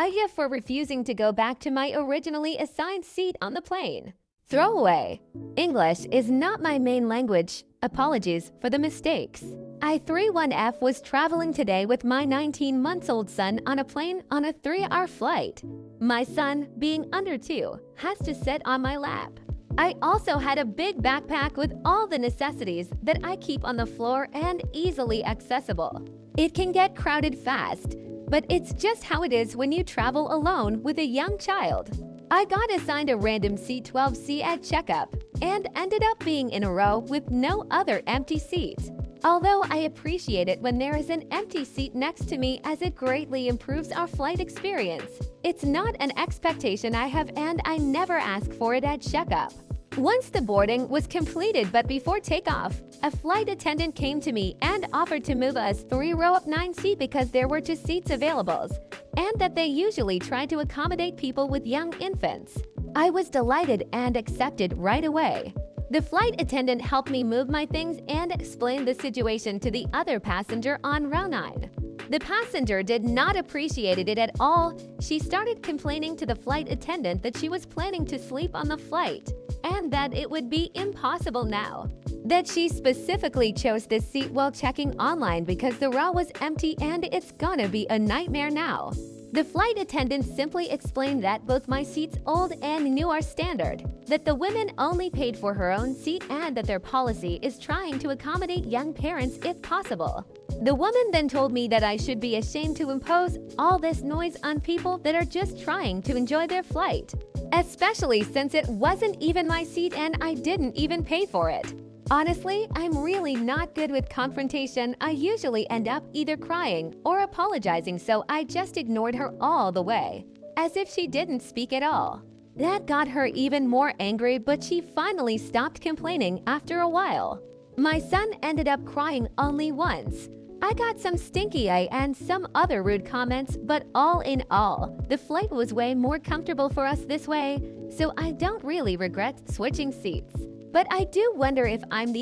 AITA for refusing to go back to my originally assigned seat on the plane. Throwaway. English is not my main language. Apologies for the mistakes. I31F was traveling today with my 19-month-old son on a plane on a 3-hour flight. My son, being under 2, has to sit on my lap. I also had a big backpack with all the necessities that I keep on the floor and easily accessible. It can get crowded fast, but it's just how it is when you travel alone with a young child. I got assigned a random C12C at checkup and ended up being in a row with no other empty seats. Although I appreciate it when there is an empty seat next to me as it greatly improves our flight experience. It's not an expectation I have and I never ask for it at checkup. Once the boarding was completed but before takeoff, a flight attendant came to me and offered to move us 3-row up 9 seat because there were 2 seats available, and that they usually try to accommodate people with young infants. I was delighted and accepted right away. The flight attendant helped me move my things and explained the situation to the other passenger on row 9. The passenger did not appreciate it at all. She started complaining to the flight attendant that she was planning to sleep on the flight and that it would be impossible now. That she specifically chose this seat while checking online because the row was empty and it's gonna be a nightmare now. The flight attendant simply explained that both my seats old and new are standard, that the woman only paid for her own seat and that their policy is trying to accommodate young parents if possible. The woman then told me that I should be ashamed to impose all this noise on people that are just trying to enjoy their flight, especially since it wasn't even my seat and I didn't even pay for it. Honestly, I'm really not good with confrontation. I usually end up either crying or apologizing, so I just ignored her all the way, as if she didn't speak at all. That got her even more angry, but she finally stopped complaining after a while. My son ended up crying only once. I got some stinky eye and some other rude comments, but all in all, the flight was way more comfortable for us this way, so I don't really regret switching seats. But I do wonder if I'm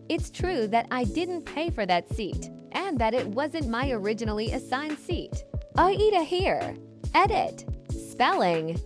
it's true that I didn't pay for that seat, and that it wasn't my originally assigned seat. AITA here. Edit. Spelling.